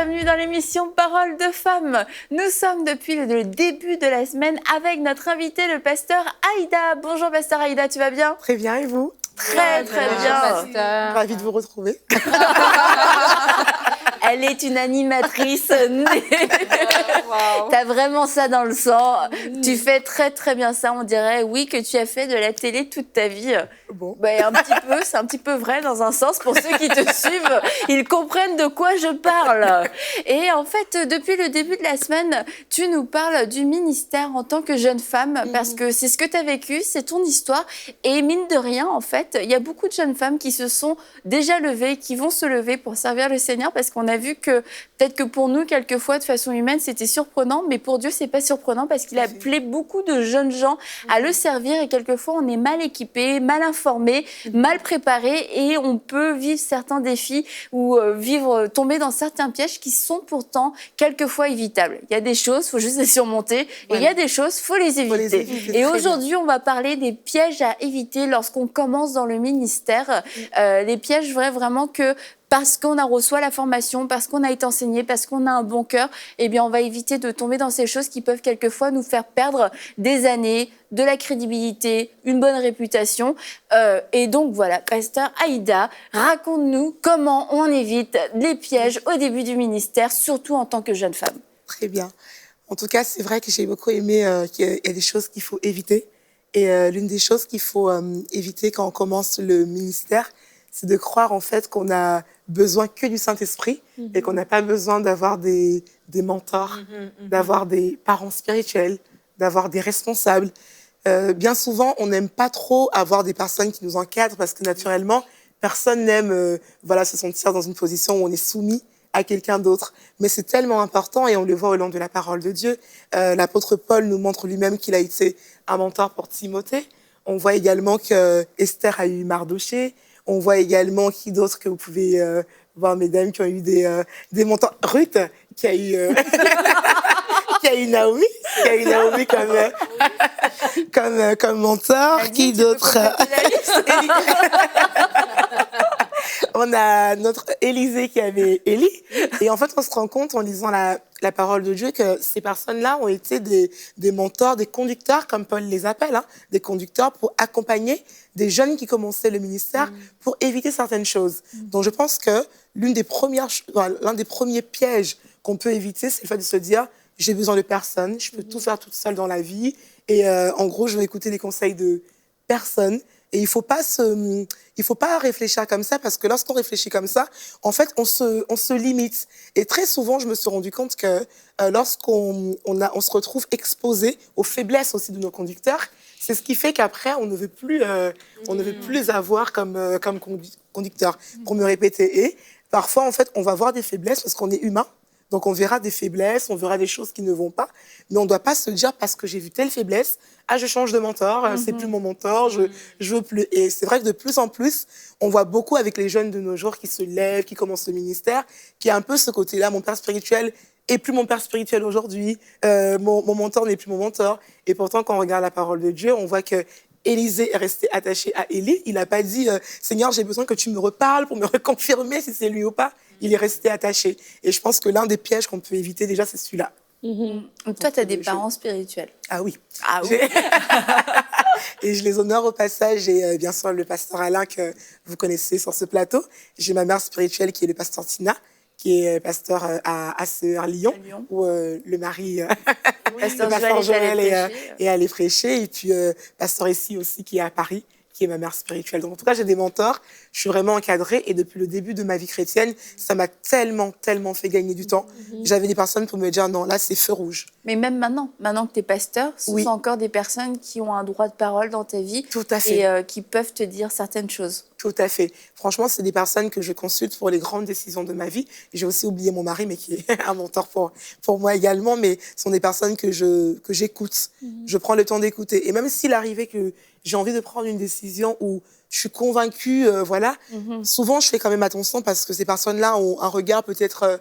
bienvenue dans l'émission Parole de femmes. Nous sommes depuis le début de la semaine avec notre invité, le pasteur Aïda. Bonjour pasteur Aïda, tu vas bien? Très bien, et vous? Très bien. Pasteur. Ravie de vous retrouver. Elle est une animatrice née. Wow. T'as vraiment ça dans le sang. Tu fais très bien ça. On dirait, oui, que tu as fait de la télé toute ta vie. Bon. Un petit peu, c'est un petit peu vrai dans un sens. Pour ceux qui te suivent, ils comprennent de quoi je parle. Et en fait, depuis le début de la semaine, tu nous parles du ministère en tant que jeune femme, parce que c'est ce que tu as vécu, c'est ton histoire. Et mine de rien, en fait, il y a beaucoup de jeunes femmes qui se sont déjà levées, qui vont se lever pour servir le Seigneur, parce qu'on a vu que peut-être que pour nous, quelquefois, de façon humaine, c'était surprenant, mais pour Dieu, c'est pas surprenant, parce qu'il a appelé beaucoup de jeunes gens à le servir, et quelquefois, on est mal équipé, mal informé, mal préparé, et on peut vivre certains défis ou tomber dans certains pièges qui sont pourtant quelquefois évitables. Il y a des choses, il faut juste les surmonter, et il y a des choses, il faut les éviter. Et aujourd'hui, on va parler des pièges à éviter lorsqu'on commence dans le ministère, les pièges vraiment que parce qu'on a reçu la formation, parce qu'on a été enseigné, parce qu'on a un bon cœur, eh bien, on va éviter de tomber dans ces choses qui peuvent quelquefois nous faire perdre des années, de la crédibilité, une bonne réputation. Et donc, voilà, pasteur Aïda, raconte-nous comment on évite les pièges au début du ministère, surtout en tant que jeune femme. Très bien. En tout cas, c'est vrai que j'ai beaucoup aimé qu'il y a des choses qu'il faut éviter. Et l'une des choses qu'il faut éviter quand on commence le ministère, c'est de croire en fait qu'on a besoin que du Saint-Esprit et qu'on n'a pas besoin d'avoir des mentors, d'avoir des parents spirituels, d'avoir des responsables. Bien souvent, on n'aime pas trop avoir des personnes qui nous encadrent parce que naturellement, personne n'aime se sentir dans une position où on est soumis à quelqu'un d'autre. Mais c'est tellement important et on le voit au long de la parole de Dieu. L'apôtre Paul nous montre lui-même qu'il a été un mentor pour Timothée. On voit également que Esther a eu Mardoché. On voit également qui d'autre que vous pouvez voir, mesdames, qui ont eu des mentors. Ruth, qui a eu, qui a eu Naomi comme mentor. Qui d'autre? On a notre Élisée qui avait Élie. Et en fait, on se rend compte en lisant la parole de Dieu que ces personnes-là ont été des mentors, des conducteurs, comme Paul les appelle, des conducteurs pour accompagner des jeunes qui commençaient le ministère pour éviter certaines choses. Donc, je pense que l'un des premiers pièges qu'on peut éviter, c'est le fait de se dire « j'ai besoin de personne, je peux tout faire toute seule dans la vie et en gros, je vais écouter les conseils de personne ». Et il faut pas réfléchir comme ça parce que lorsqu'on réfléchit comme ça, en fait, on se limite. Et très souvent, je me suis rendu compte que lorsqu'on se retrouve exposé aux faiblesses aussi de nos conducteurs, c'est ce qui fait qu'après, on ne veut plus les avoir comme conducteur, pour me répéter. Et parfois, en fait, on va voir des faiblesses parce qu'on est humain. Donc, on verra des faiblesses, on verra des choses qui ne vont pas. Mais on ne doit pas se dire, parce que j'ai vu telle faiblesse, je change de mentor, c'est plus mon mentor, je veux plus. Et c'est vrai que de plus en plus, on voit beaucoup avec les jeunes de nos jours qui se lèvent, qui commencent le ministère, qui a un peu ce côté-là, mon père spirituel est plus mon père spirituel aujourd'hui, mon mentor n'est plus mon mentor. Et pourtant, quand on regarde la parole de Dieu, on voit que Élisée est resté attaché à Élie. Il n'a pas dit « Seigneur, j'ai besoin que tu me reparles pour me reconfirmer si c'est lui ou pas ». Il est resté attaché. Et je pense que l'un des pièges qu'on peut éviter, déjà, c'est celui-là. Toi, tu as des parents spirituels. Ah oui. Ah oui. Et je les honore au passage. J'ai bien sûr le pasteur Alain que vous connaissez sur ce plateau. J'ai ma mère spirituelle qui est le pasteur Tina, qui est pasteur à Lyon, où le mari, pasteur Joël est allé prêcher. Et puis, pasteur ici aussi qui est à Paris, qui est ma mère spirituelle. Donc, en tout cas, j'ai des mentors. Je suis vraiment encadrée. Et depuis le début de ma vie chrétienne, ça m'a tellement fait gagner du temps. J'avais des personnes pour me dire, non, là, c'est feu rouge. Mais même maintenant que tu es pasteur, ce sont encore des personnes qui ont un droit de parole dans ta vie. Tout à fait. Et qui peuvent te dire certaines choses. Tout à fait. Franchement, c'est des personnes que je consulte pour les grandes décisions de ma vie. J'ai aussi oublié mon mari, mais qui est un mentor pour moi également. Mais ce sont des personnes que j'écoute. Je prends le temps d'écouter. Et même s'il arrivait que j'ai envie de prendre une décision où je suis convaincue, souvent je fais quand même attention parce que ces personnes-là ont un regard peut-être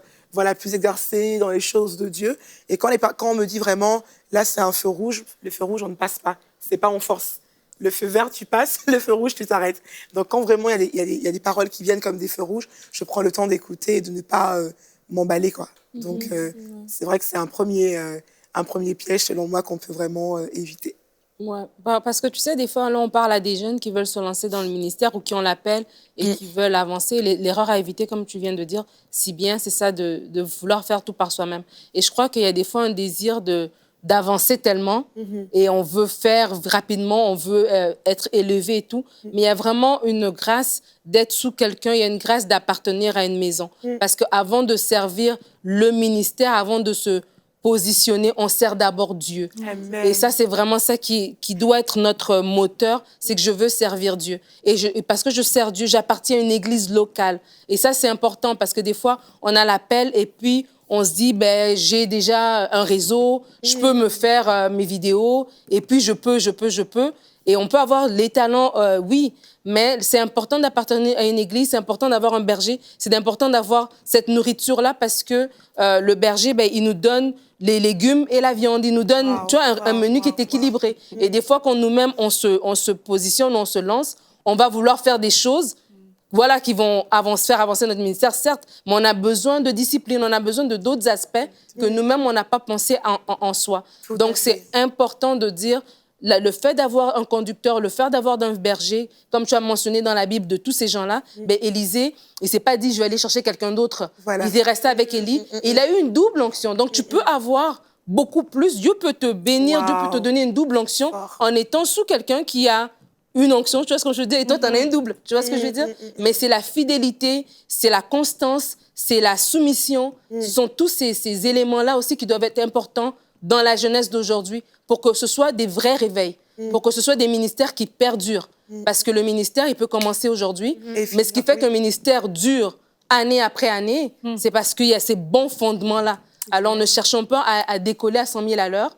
plus exercé dans les choses de Dieu. Et quand on me dit vraiment, là c'est un feu rouge, le feu rouge on ne passe pas. C'est pas en force. Le feu vert, tu passes, le feu rouge, tu t'arrêtes. Donc, quand vraiment il y a des paroles qui viennent comme des feux rouges, je prends le temps d'écouter et de ne pas m'emballer, quoi. Donc, c'est vrai que c'est un premier piège, selon moi, qu'on peut vraiment éviter. Ouais. Parce que tu sais, des fois, là, on parle à des jeunes qui veulent se lancer dans le ministère ou qui ont l'appel et qui veulent avancer. L'erreur à éviter, comme tu viens de dire, si bien, c'est ça de vouloir faire tout par soi-même. Et je crois qu'il y a des fois un désir d'avancer tellement et on veut faire rapidement, on veut être élevé et tout. Mais il y a vraiment une grâce d'être sous quelqu'un, il y a une grâce d'appartenir à une maison. Parce qu'avant de servir le ministère, avant de se positionner, on sert d'abord Dieu. Amen. Et ça, c'est vraiment ça qui doit être notre moteur, c'est que je veux servir Dieu. Et parce que je sers Dieu, j'appartiens à une église locale. Et ça, c'est important parce que des fois, on a l'appel et puis on se dit, ben, j'ai déjà un réseau, je peux me faire mes vidéos et puis je peux. Et on peut avoir les talents, oui, mais c'est important d'appartenir à une église, c'est important d'avoir un berger, c'est important d'avoir cette nourriture-là parce que le berger, ben, il nous donne les légumes et la viande. Il nous donne tu vois, un menu qui est équilibré. Et des fois, quand nous-mêmes, on se positionne, on se lance, on va vouloir faire des choses voilà, qui vont faire avancer notre ministère, certes, mais on a besoin de discipline, on a besoin de d'autres aspects que nous-mêmes, on n'a pas pensé en soi. Donc, c'est important de dire le fait d'avoir un conducteur, le fait d'avoir un berger, comme tu as mentionné dans la Bible, de tous ces gens-là, ben, Élisée, il ne s'est pas dit, je vais aller chercher quelqu'un d'autre. Voilà. Il est resté avec Élie. Et il a eu une double onction. Donc, tu peux avoir beaucoup plus. Dieu peut te bénir, Dieu peut te donner une double onction en étant sous quelqu'un qui a une onction, tu vois ce que je veux dire? Et toi, tu en as une double, tu vois ce que je veux dire? Mais c'est la fidélité, c'est la constance, c'est la soumission. Ce sont tous ces éléments-là aussi qui doivent être importants dans la jeunesse d'aujourd'hui pour que ce soit des vrais réveils, pour que ce soit des ministères qui perdurent. Parce que le ministère, il peut commencer aujourd'hui, mais ce qui fait qu'un ministère dure année après année, c'est parce qu'il y a ces bons fondements-là. Alors, ne cherchons pas à décoller à 100 000 à l'heure.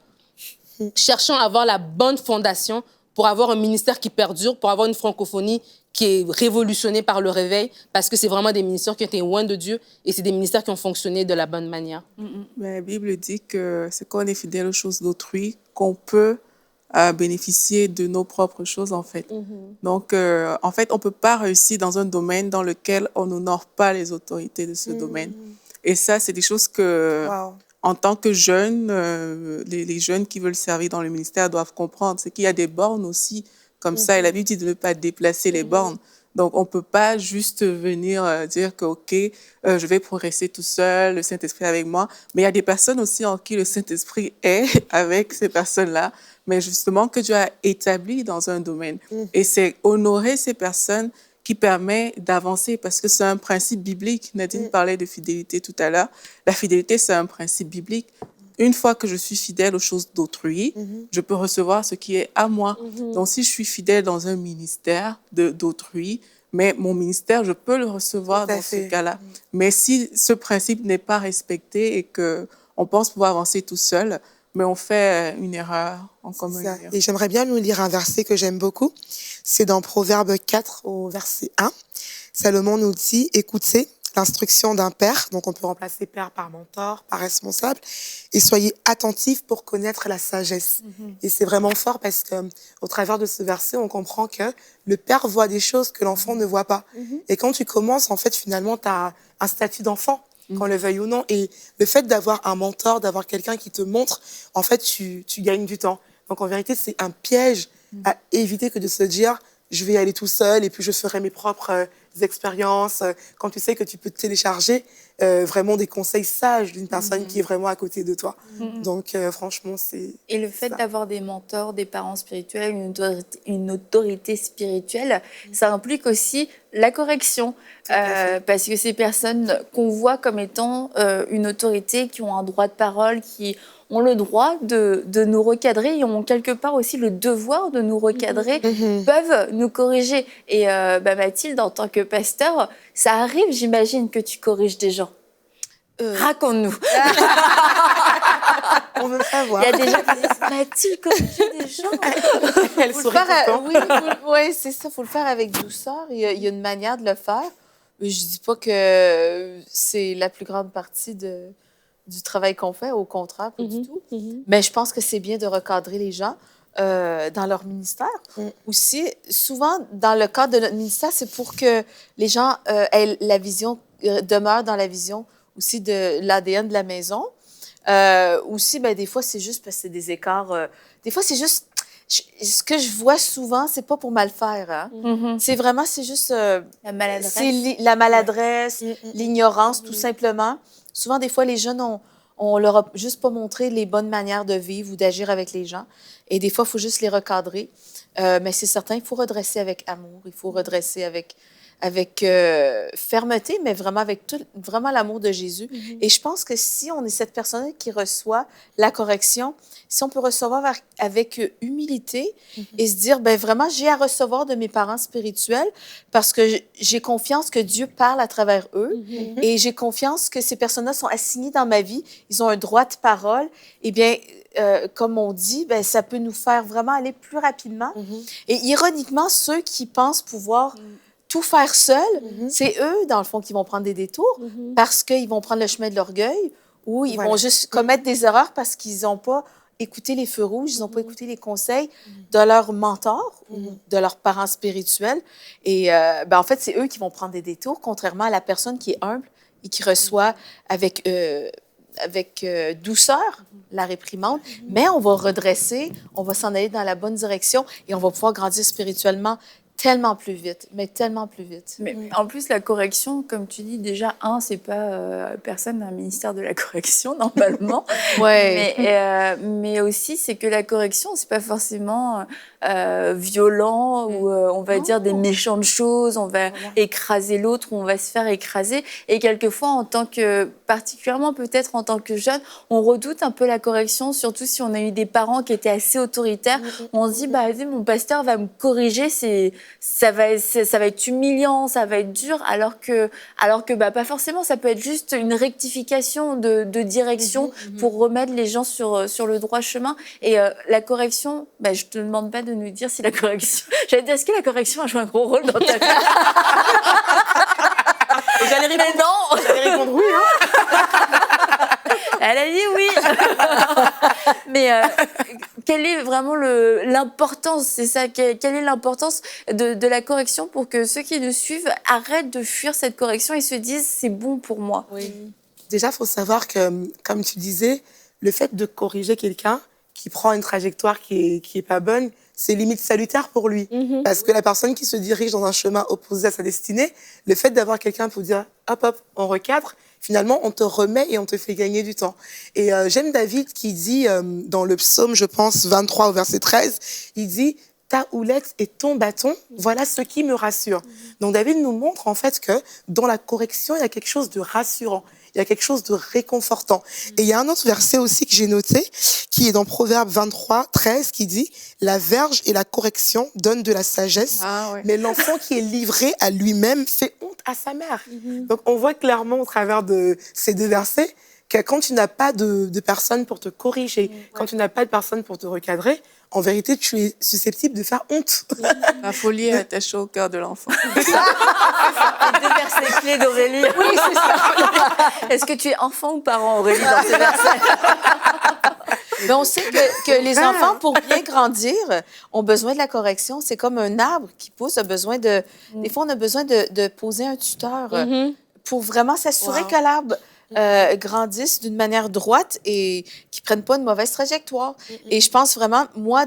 Cherchons à avoir la bonne fondation pour avoir un ministère qui perdure, pour avoir une francophonie qui est révolutionnée par le réveil, parce que c'est vraiment des ministères qui ont été loin de Dieu et c'est des ministères qui ont fonctionné de la bonne manière. La Bible dit que c'est quand on est fidèle aux choses d'autrui qu'on peut bénéficier de nos propres choses, en fait. Donc, en fait, on ne peut pas réussir dans un domaine dans lequel on n'honore pas les autorités de ce domaine. Et ça, c'est des choses que... En tant que jeunes, les jeunes qui veulent servir dans le ministère doivent comprendre. C'est qu'il y a des bornes aussi comme ça. Et la Bible dit de ne pas déplacer les bornes. Donc, on ne peut pas juste venir dire que, OK, je vais progresser tout seul, le Saint-Esprit avec moi. Mais il y a des personnes aussi en qui le Saint-Esprit est avec ces personnes-là, mais justement que Dieu a établi dans un domaine. Et c'est honorer ces personnes qui permet d'avancer parce que c'est un principe biblique. Nadine parlait de fidélité tout à l'heure. La fidélité, c'est un principe biblique. Une fois que je suis fidèle aux choses d'autrui, je peux recevoir ce qui est à moi. Donc, si je suis fidèle dans un ministère d'autrui, mais mon ministère, je peux le recevoir dans ce cas-là. Mais si ce principe n'est pas respecté et qu'on pense pouvoir avancer tout seul, mais on fait une erreur en commun. Et j'aimerais bien nous lire un verset que j'aime beaucoup. C'est dans Proverbe 4 au verset 1. Salomon nous dit, écoutez l'instruction d'un père, donc on peut remplacer père par mentor, par responsable, et soyez attentifs pour connaître la sagesse. Et c'est vraiment fort parce qu'au travers de ce verset, on comprend que le père voit des choses que l'enfant ne voit pas. Et quand tu commences, en fait, finalement, tu as un statut d'enfant, qu'on le veuille ou non. Et le fait d'avoir un mentor, d'avoir quelqu'un qui te montre, en fait, tu gagnes du temps. Donc, en vérité, c'est un piège à éviter que de se dire, je vais y aller tout seul et puis je ferai mes propres expériences. Quand tu sais que tu peux télécharger vraiment des conseils sages d'une personne qui est vraiment à côté de toi. Donc, franchement, c'est... Et le fait d'avoir des mentors, des parents spirituels, une autorité spirituelle, ça implique aussi la correction. Parce que ces personnes qu'on voit comme étant une autorité, qui ont un droit de parole, qui ont le droit de nous recadrer et ont quelque part aussi le devoir de nous recadrer, peuvent nous corriger. Et Mathilde, en tant que pasteur, ça arrive, j'imagine, que tu corriges des gens. Raconte-nous. On veut savoir. Il y a des gens qui disent, Mathilde corrige des gens. Elle sourit tout le temps. Oui, c'est ça, il faut le faire avec douceur. Il y a une manière de le faire. Je ne dis pas que c'est la plus grande partie du travail qu'on fait, au contraire, pas du tout. Mais je pense que c'est bien de recadrer les gens dans leur ministère. Aussi, souvent, dans le cadre de notre ministère, c'est pour que les gens aient la vision, demeurent dans la vision aussi de l'ADN de la maison. Aussi, ben, des fois, c'est juste parce que c'est des écarts. Des fois, c'est juste. Ce que je vois souvent, c'est pas pour mal faire. Hein? C'est vraiment, c'est juste. La maladresse. C'est la maladresse, l'ignorance, tout simplement. Souvent, des fois, les jeunes, on leur a juste pas montré les bonnes manières de vivre ou d'agir avec les gens. Et des fois, il faut juste les recadrer. Mais c'est certain, il faut redresser avec amour, il faut redresser avec fermeté, mais vraiment avec vraiment l'amour de Jésus. Et je pense que si on est cette personne qui reçoit la correction, si on peut recevoir avec humilité et se dire, ben vraiment, j'ai à recevoir de mes parents spirituels parce que j'ai confiance que Dieu parle à travers eux et j'ai confiance que ces personnes-là sont assignées dans ma vie, ils ont un droit de parole. Eh bien, comme on dit, ben, ça peut nous faire vraiment aller plus rapidement. Et ironiquement, ceux qui pensent pouvoir tout faire seuls, c'est eux, dans le fond, qui vont prendre des détours parce qu'ils vont prendre le chemin de l'orgueil ou ils vont juste commettre des erreurs parce qu'ils n'ont pas écouté les feux rouges, ils n'ont pas écouté les conseils de leur mentor ou de leurs parents spirituels. Et ben, en fait, c'est eux qui vont prendre des détours, contrairement à la personne qui est humble et qui reçoit avec douceur la réprimande, mais on va redresser, on va s'en aller dans la bonne direction et on va pouvoir grandir spirituellement tellement plus vite, mais tellement plus vite. Mais en plus, la correction, comme tu dis, déjà, c'est pas personne n'a un ministère de la correction, normalement. Mais aussi, c'est que la correction, c'est pas forcément violent ou on va dire des méchantes choses, on va écraser l'autre ou on va se faire écraser. Et quelquefois, particulièrement peut-être en tant que jeune, on redoute un peu la correction, surtout si on a eu des parents qui étaient assez autoritaires. On se dit, bah, mon pasteur va me corriger, ça va être humiliant, ça va être dur, alors que bah, pas forcément, ça peut être juste une rectification de direction pour remettre les gens sur le droit chemin. Et la correction, bah, je te demande pas de nous dire si la correction... J'allais dire, est-ce que la correction a joué un gros rôle dans ta vie? J'allais répondre oui. Elle a dit oui. Mais quelle est vraiment l'importance, c'est ça, quelle est l'importance de la correction pour que ceux qui nous suivent arrêtent de fuir cette correction et se disent c'est bon pour moi? Déjà, il faut savoir que, comme tu disais, le fait de corriger quelqu'un qui prend une trajectoire qui est pas bonne, c'est limite salutaire pour lui. Parce que la personne qui se dirige dans un chemin opposé à sa destinée, le fait d'avoir quelqu'un pour dire hop, hop, on recadre, finalement, on te remet et on te fait gagner du temps. Et j'aime David qui dit, dans le psaume, je pense, 23 au verset 13, il dit « Ta houlette et ton bâton, voilà ce qui me rassure. » Donc David nous montre en fait que dans la correction, il y a quelque chose de rassurant. Il y a quelque chose de réconfortant. Et il y a un autre verset aussi que j'ai noté, qui est dans Proverbe 23, 13, qui dit « La verge et la correction donnent de la sagesse, mais l'enfant qui est livré à lui-même fait honte à sa mère. » Donc on voit clairement au travers de ces deux versets que quand tu n'as pas de personne pour te corriger, quand tu n'as pas de personne pour te recadrer, en vérité, tu es susceptible de faire honte. La folie est attachée au cœur de l'enfant. Les deux versets clés d'Aurélie. Oui, c'est ça. Est-ce que tu es enfant ou parent, Aurélie, dans ces versets? Mais on sait que les enfants, pour bien grandir, ont besoin de la correction. C'est comme un arbre qui pousse, a besoin de... Des fois, on a besoin de poser un tuteur pour vraiment s'assurer que l'arbre grandisse d'une manière droite et qu'ils ne prennent pas une mauvaise trajectoire. Et je pense vraiment, moi,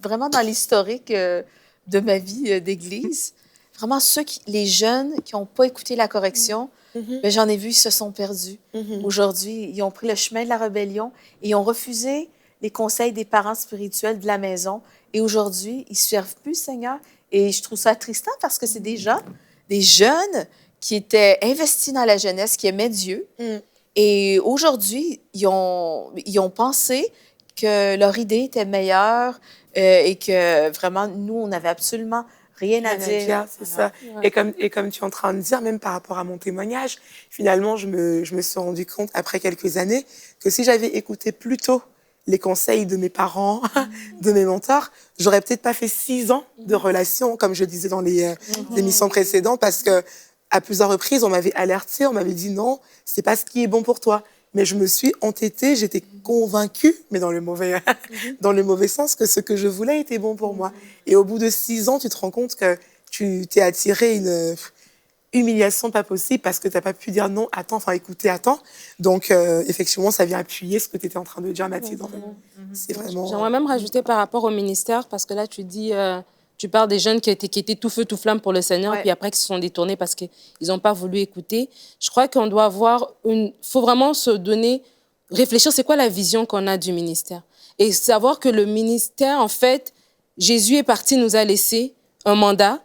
vraiment dans l'historique de ma vie d'église, vraiment les jeunes qui n'ont pas écouté la correction, ben, j'en ai vu, ils se sont perdus. Aujourd'hui, ils ont pris le chemin de la rébellion et ils ont refusé les conseils des parents spirituels de la maison. Et aujourd'hui, ils ne servent plus le Seigneur. Et je trouve ça tristant parce que c'est des gens, des jeunes qui étaient investis dans la jeunesse, qui aimaient Dieu. Et aujourd'hui, ils ont pensé que leur idée était meilleure et que vraiment, nous, on n'avait absolument rien à dire. C'est ça. Et comme tu es en train de dire, même par rapport à mon témoignage, finalement, je me suis rendu compte, après quelques années, que si j'avais écouté plus tôt les conseils de mes parents, de mes mentors, j'aurais peut-être pas fait 6 ans de relation, comme je disais dans les émissions précédentes, parce que à plusieurs reprises, on m'avait alertée, on m'avait dit non, c'est pas ce qui est bon pour toi. Mais je me suis entêtée, j'étais convaincue, mais dans le mauvais sens, que ce que je voulais était bon pour moi. Et au bout de 6 ans, tu te rends compte que tu t'es attiré humiliation pas possible parce que tu n'as pas pu dire non, attends, enfin écouter, attends. Donc, effectivement, ça vient appuyer ce que tu étais en train de dire, Mathilde. C'est vraiment... J'aimerais même rajouter par rapport au ministère, parce que là, tu dis, tu parles des jeunes qui étaient tout feu, tout flamme pour le Seigneur, puis après qui se sont détournés parce qu'ils n'ont pas voulu écouter. Je crois qu'on doit avoir faut vraiment se donner, réfléchir, c'est quoi la vision qu'on a du ministère? Et savoir que le ministère, en fait, Jésus est parti, nous a laissé un mandat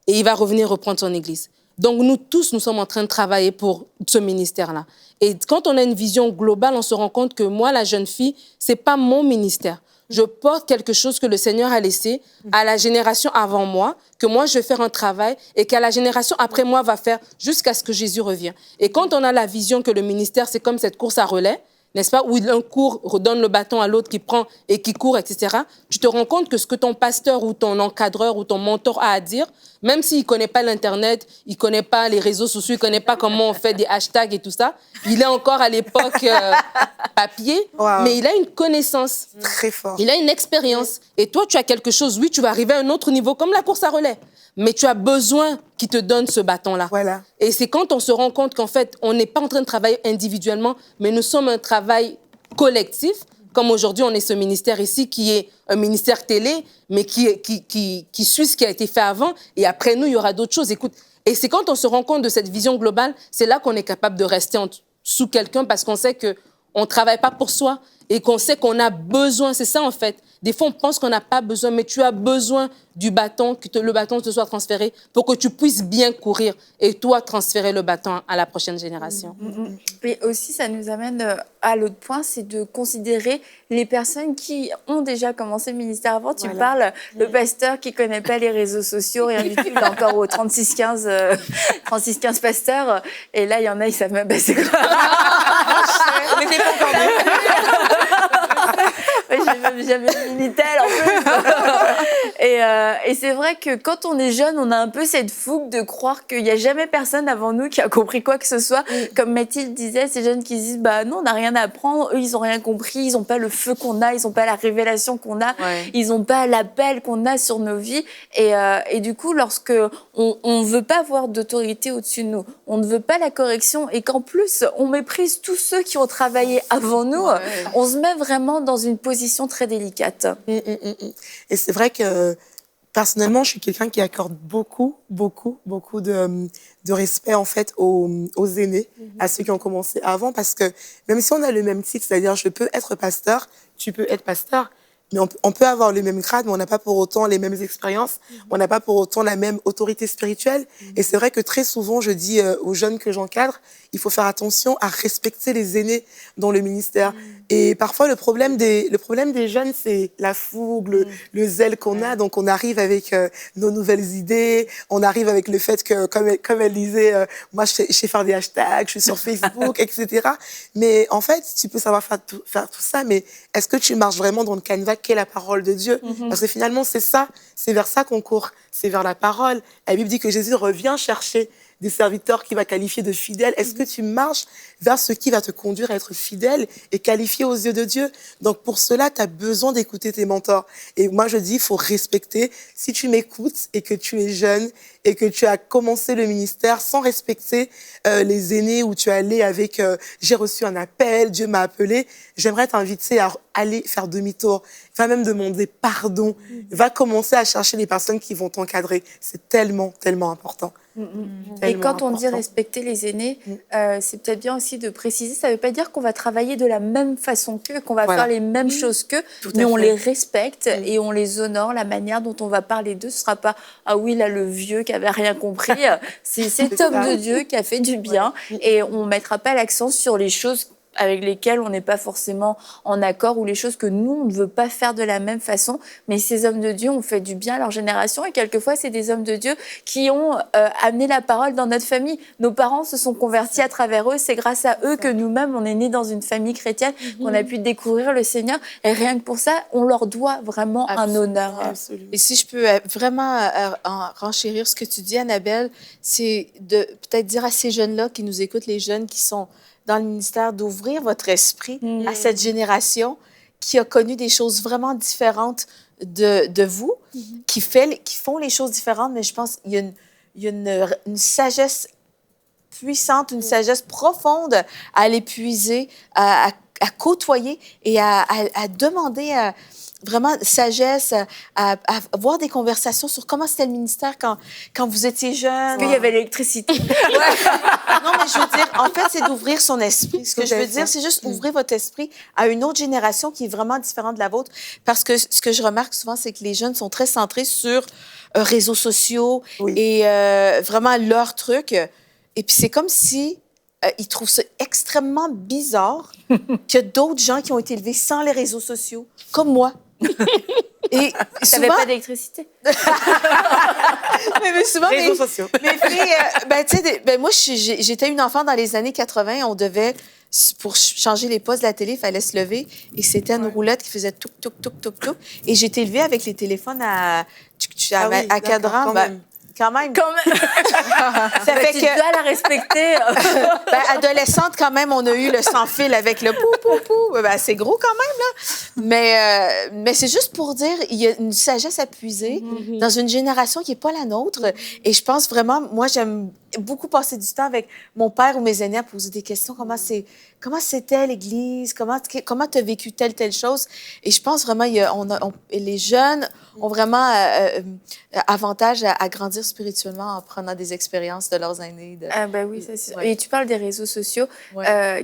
et il va revenir reprendre son Église. Donc, nous tous, nous sommes en train de travailler pour ce ministère-là. Et quand on a une vision globale, on se rend compte que moi, la jeune fille, ce n'est pas mon ministère. Je porte quelque chose que le Seigneur a laissé à la génération avant moi, que moi, je vais faire un travail et qu'à la génération après moi va faire jusqu'à ce que Jésus revienne. Et quand on a la vision que le ministère, c'est comme cette course à relais, n'est-ce pas, où un court redonne le bâton à l'autre qui prend et qui court, etc., tu te rends compte que ce que ton pasteur ou ton encadreur ou ton mentor a à dire, même s'il ne connaît pas l'Internet, il ne connaît pas les réseaux sociaux, il ne connaît pas comment on fait des hashtags et tout ça, il est encore à l'époque papier, mais il a une connaissance. Très fort. Il a une expérience. Et toi, tu as quelque chose, oui, tu vas arriver à un autre niveau, comme la course à relais. Mais tu as besoin qu'il te donne ce bâton-là. Voilà. Et c'est quand on se rend compte qu'en fait, on n'est pas en train de travailler individuellement, mais nous sommes un travail collectif. Comme aujourd'hui, on est ce ministère ici qui est un ministère télé, mais qui suit ce qui a été fait avant. Et après nous, il y aura d'autres choses. Écoute, et c'est quand on se rend compte de cette vision globale, c'est là qu'on est capable de rester sous quelqu'un parce qu'on sait qu'on ne travaille pas pour soi et qu'on sait qu'on a besoin. C'est ça, en fait. Des fois, on pense qu'on n'a pas besoin, mais tu as besoin du bâton, que le bâton te soit transféré pour que tu puisses bien courir et toi, transférer le bâton à la prochaine génération. Et aussi, ça nous amène à l'autre point, c'est de considérer les personnes qui ont déjà commencé le ministère avant. Tu parles, le pasteur qui ne connaît pas les réseaux sociaux, rien du tout, il est encore au 36-15 pasteur. Et là, il y en a, ils savent même pas c'est quoi. Mais t'es pas encore J'ai même jamais vu Minitel en plus. Et c'est vrai que quand on est jeune, on a un peu cette fougue de croire qu'il n'y a jamais personne avant nous qui a compris quoi que ce soit. Comme Mathilde disait, ces jeunes qui se disent bah non, on n'a rien à apprendre, eux ils n'ont rien compris, ils n'ont pas le feu qu'on a, ils n'ont pas la révélation qu'on a, ils n'ont pas l'appel qu'on a sur nos vies. Et du coup, lorsque on ne veut pas avoir d'autorité au-dessus de nous, on ne veut pas la correction et qu'en plus on méprise tous ceux qui ont travaillé avant nous, on se met vraiment dans une position très délicate. Et c'est vrai que personnellement, je suis quelqu'un qui accorde beaucoup de respect en fait aux aînés, à ceux qui ont commencé avant, parce que même si on a le même titre, c'est-à-dire je peux être pasteur, tu peux être pasteur, mais on peut avoir le même grade, mais on n'a pas pour autant les mêmes expériences, on n'a pas pour autant la même autorité spirituelle. Et c'est vrai que très souvent, je dis aux jeunes que j'encadre, il faut faire attention à respecter les aînés dans le ministère. Et parfois, le problème des jeunes, c'est la fougue, le zèle qu'on a. Donc, on arrive avec nos nouvelles idées, on arrive avec le fait que, comme elle disait, moi, je sais faire des hashtags, je suis sur Facebook, etc. Mais en fait, tu peux savoir faire tout ça, mais est-ce que tu marches vraiment dans le canevas qu'est la parole de Dieu? Parce que finalement, c'est ça, c'est vers ça qu'on court, c'est vers la parole. La Bible dit que Jésus revient chercher des serviteurs qu'il va qualifier de fidèles. Est-ce que tu marches vers ce qui va te conduire à être fidèle et qualifié aux yeux de Dieu? Donc, pour cela, tu as besoin d'écouter tes mentors. Et moi, je dis, il faut respecter. Si tu m'écoutes et que tu es jeune et que tu as commencé le ministère sans respecter les aînés où tu es allé avec j'ai reçu un appel, Dieu m'a appelé, j'aimerais t'inviter à aller faire demi-tour. Va même demander pardon. Va commencer à chercher les personnes qui vont t'encadrer. C'est tellement, tellement important. Et quand on dit respecter les aînés, c'est peut-être bien aussi de préciser, ça ne veut pas dire qu'on va travailler de la même façon qu'eux, qu'on va faire les mêmes choses qu'eux, mais on les respecte et on les honore. La manière dont on va parler d'eux, ce ne sera pas « Ah oui, là, le vieux qui n'avait rien compris ». C'est cet homme de Dieu qui a fait du bien et on ne mettra pas l'accent sur les choses avec lesquels on n'est pas forcément en accord ou les choses que nous, on ne veut pas faire de la même façon. Mais ces hommes de Dieu ont fait du bien à leur génération et quelquefois, c'est des hommes de Dieu qui ont amené la parole dans notre famille. Nos parents se sont convertis à travers eux. C'est grâce à eux que nous-mêmes, on est nés dans une famille chrétienne, qu'on a pu découvrir le Seigneur. Et rien que pour ça, on leur doit vraiment un honneur. Absolument. Et si je peux vraiment renchérir ce que tu dis, Annabelle, c'est de peut-être dire à ces jeunes-là qui nous écoutent, les jeunes qui sont dans le ministère, d'ouvrir votre esprit à cette génération qui a connu des choses vraiment différentes de vous, qui font les choses différentes, mais je pense qu'il y a une sagesse puissante, une sagesse profonde à aller puiser, à côtoyer et à demander vraiment sagesse, à avoir des conversations sur comment c'était le ministère quand vous étiez jeune. Parce qu'il y avait l'électricité. Non, mais je veux dire, en fait, c'est d'ouvrir son esprit. Ce que je veux dire, c'est juste ouvrir votre esprit à une autre génération qui est vraiment différente de la vôtre. Parce que ce que je remarque souvent, c'est que les jeunes sont très centrés sur réseaux sociaux et vraiment leur truc. Et puis, c'est comme si ils trouvent ça extrêmement bizarre que d'autres gens qui ont été élevés sans les réseaux sociaux, comme moi. Et T'avais pas d'électricité. mais souvent, Réseaux sociaux. mes filles, tu sais, moi, j'étais une enfant dans les années 80. On devait, pour changer les postes de la télé, il fallait se lever. Et c'était une roulette qui faisait touc, touc, touc, touc, touc. Et j'ai été élevée avec les téléphones à cadran. Quand même. Ça fait Tu que, dois la respecter. adolescente, quand même, on a eu le sans-fil avec le pou, pou, pou. C'est gros quand même, là. Mais c'est juste pour dire, il y a une sagesse à puiser dans une génération qui n'est pas la nôtre. Et je pense vraiment, moi, j'aime beaucoup passer du temps avec mon père ou mes aînés à poser des questions. Comment c'était l'Église? Comment tu as vécu telle chose? Et je pense vraiment, les jeunes ont vraiment avantage à grandir spirituellement en prenant des expériences de leurs aînés. Oui, ça, c'est... Et tu parles des réseaux sociaux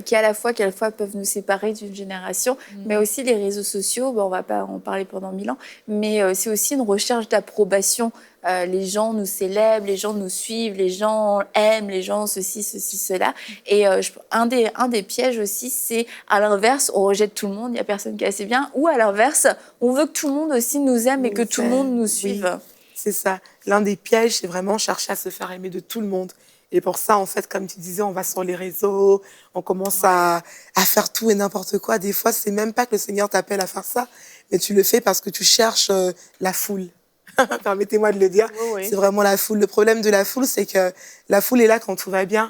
qui, à la fois, quelquefois, peuvent nous séparer d'une génération, mais aussi les réseaux sociaux, on va pas en parler pendant 1000 ans, mais c'est aussi une recherche d'approbation. Les gens nous célèbrent, les gens nous suivent, les gens aiment, les gens ceci, cela. Et un des pièges aussi, c'est à l'inverse, on rejette tout le monde, il n'y a personne qui est assez bien, ou à l'inverse, on veut que tout le monde aussi nous aime et que tout le monde nous suive. Oui, c'est ça. L'un des pièges, c'est vraiment chercher à se faire aimer de tout le monde. Et pour ça, en fait, comme tu disais, on va sur les réseaux, on commence à faire tout et n'importe quoi. Des fois, c'est même pas que le Seigneur t'appelle à faire ça, mais tu le fais parce que tu cherches la foule. Permettez-moi de le dire. Oui. C'est vraiment la foule. Le problème de la foule, c'est que la foule est là quand tout va bien.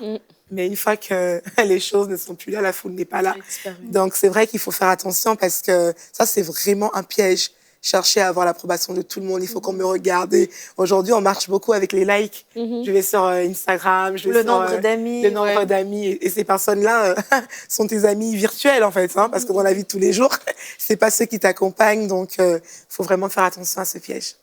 Mais une fois que les choses ne sont plus là, la foule n'est pas là. Donc, c'est vrai qu'il faut faire attention parce que ça, c'est vraiment un piège. Chercher à avoir l'approbation de tout le monde. Il faut qu'on me regarde. Et aujourd'hui, on marche beaucoup avec les likes. Je vais sur Instagram. Le nombre d'amis. Le nombre d'amis. Et ces personnes-là sont tes amis virtuels, en fait. Parce que dans la vie de tous les jours, c'est pas ceux qui t'accompagnent. Donc, faut vraiment faire attention à ce piège.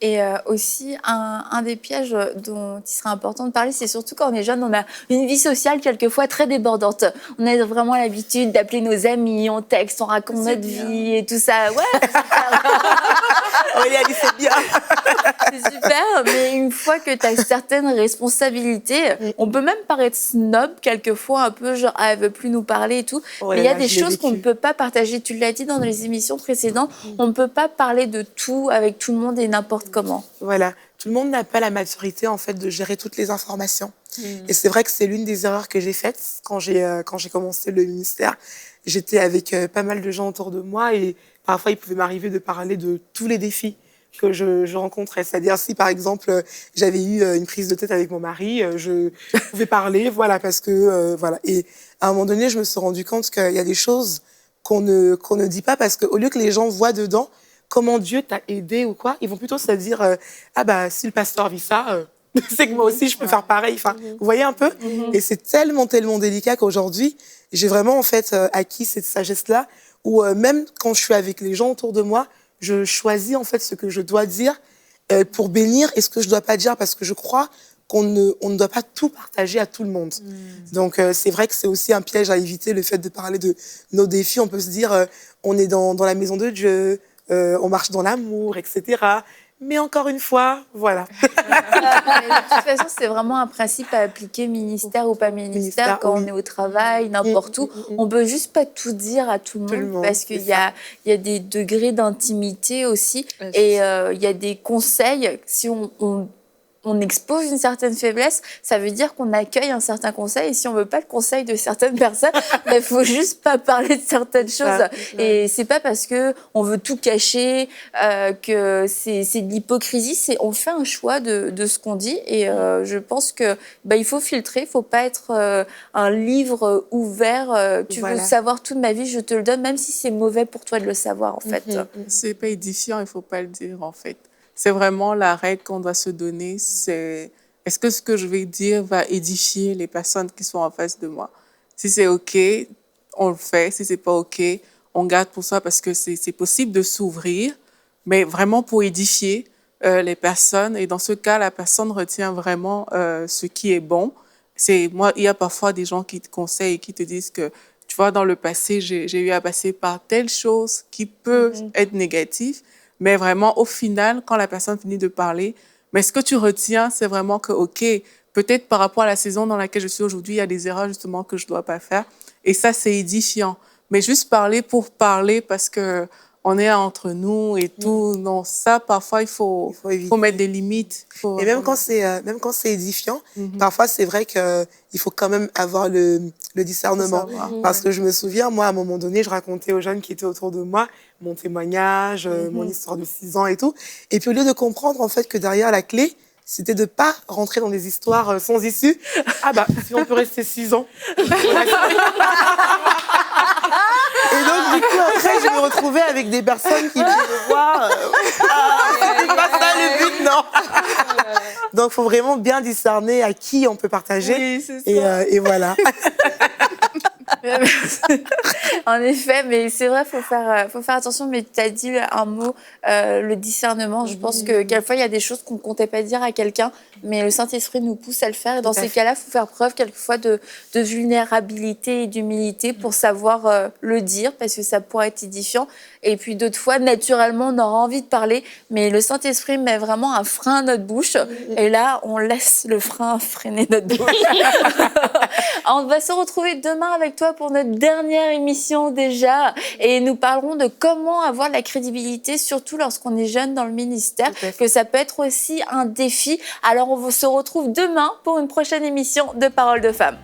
Et aussi, un des pièges dont il serait important de parler, c'est surtout quand on est jeune, on a une vie sociale quelquefois très débordante. On a vraiment l'habitude d'appeler nos amis, on texte, on raconte notre vie et tout ça. Ouais, Aurélie a dit c'est bien. c'est super, mais une fois que tu as certaines responsabilités, on peut même paraître snob quelquefois, un peu genre, elle veut plus nous parler et tout. Mais il y a des choses qu'on ne peut pas partager. Tu l'as dit dans les émissions précédentes, on ne peut pas parler de tout avec tout le monde et n'importe comment. Voilà. Tout le monde n'a pas la maturité, en fait, de gérer toutes les informations. Et c'est vrai que c'est l'une des erreurs que j'ai faites quand j'ai commencé le ministère. J'étais avec pas mal de gens autour de moi et parfois, il pouvait m'arriver de parler de tous les défis que je rencontrais. C'est-à-dire, si, par exemple, j'avais eu une prise de tête avec mon mari, je pouvais parler, voilà, parce que, voilà. Et à un moment donné, je me suis rendu compte qu'il y a des choses qu'on ne dit pas parce qu'au lieu que les gens voient dedans comment Dieu t'a aidé ou quoi, ils vont plutôt se dire si le pasteur vit ça, c'est que moi aussi, je peux faire pareil. Enfin, vous voyez un peu? Et c'est tellement délicat qu'aujourd'hui, j'ai vraiment, en fait, acquis cette sagesse-là où même quand je suis avec les gens autour de moi, je choisis, en fait, ce que je dois dire pour bénir et ce que je dois pas dire parce que je crois qu'on ne doit pas tout partager à tout le monde. Donc, c'est vrai que c'est aussi un piège à éviter, le fait de parler de nos défis. On peut se dire, on est dans la maison de Dieu, on marche dans l'amour, etc. Mais encore une fois, voilà. De toute façon, c'est vraiment un principe à appliquer, ministère ou pas ministère, quand on est au travail, n'importe où. On ne peut juste pas tout dire à tout le monde parce qu'il y a des degrés d'intimité aussi. Et il y a des conseils. Si on expose une certaine faiblesse, ça veut dire qu'on accueille un certain conseil. Et si on veut pas le conseil de certaines personnes, il faut juste pas parler de certaines choses. Et c'est pas parce que on veut tout cacher que c'est de l'hypocrisie. On fait un choix de ce qu'on dit. Et je pense que il faut filtrer. Il faut pas être un livre ouvert. Tu veux savoir toute ma vie, je te le donne, même si c'est mauvais pour toi de le savoir, en fait. C'est pas édifiant, il faut pas le dire, en fait. C'est vraiment la règle qu'on doit se donner, c'est est-ce que ce que je vais dire va édifier les personnes qui sont en face de moi? Si c'est OK, on le fait. Si c'est pas OK, on garde pour soi parce que c'est possible de s'ouvrir, mais vraiment pour édifier les personnes. Et dans ce cas, la personne retient vraiment ce qui est bon. Moi, il y a parfois des gens qui te conseillent et qui te disent que, tu vois, dans le passé, j'ai eu à passer par telle chose qui peut être négative, mais vraiment, au final, quand la personne finit de parler, mais ce que tu retiens, c'est vraiment que, OK, peut-être par rapport à la saison dans laquelle je suis aujourd'hui, il y a des erreurs justement que je ne dois pas faire. Et ça, c'est édifiant. Mais juste parler pour parler parce que on est entre nous et tout, non, ça, parfois, il faut mettre des limites. Et même quand c'est édifiant, parfois, c'est vrai qu'il faut quand même avoir le discernement. Parce que je me souviens, moi, à un moment donné, je racontais aux jeunes qui étaient autour de moi mon témoignage, mon histoire de 6 ans et tout. Et puis, au lieu de comprendre, en fait, que derrière la clé, c'était de ne pas rentrer dans des histoires sans issue. Ah bah, si on peut rester 6 ans. Et donc, du coup, après, je me retrouvais avec des personnes qui venaient me voir. C'était pas ça le but, non. Donc, il faut vraiment bien discerner à qui on peut partager. Oui, c'est ça. Et voilà. En effet, mais c'est vrai, faut faire attention. Mais tu as dit un mot, le discernement. Je pense que quelquefois, il y a des choses qu'on ne comptait pas dire à quelqu'un, mais le Saint-Esprit nous pousse à le faire. Et dans ces cas-là, il faut faire preuve quelquefois de vulnérabilité et d'humilité pour savoir le dire, parce que ça pourrait être édifiant. Et puis d'autres fois, naturellement, on aura envie de parler, mais le Saint-Esprit met vraiment un frein à notre bouche. Et là, on laisse le frein freiner notre bouche. On va se retrouver demain avec toi pour notre dernière émission déjà. Et nous parlerons de comment avoir de la crédibilité, surtout lorsqu'on est jeune dans le ministère, que ça peut être aussi un défi. Alors, on se retrouve demain pour une prochaine émission de Paroles de Femmes.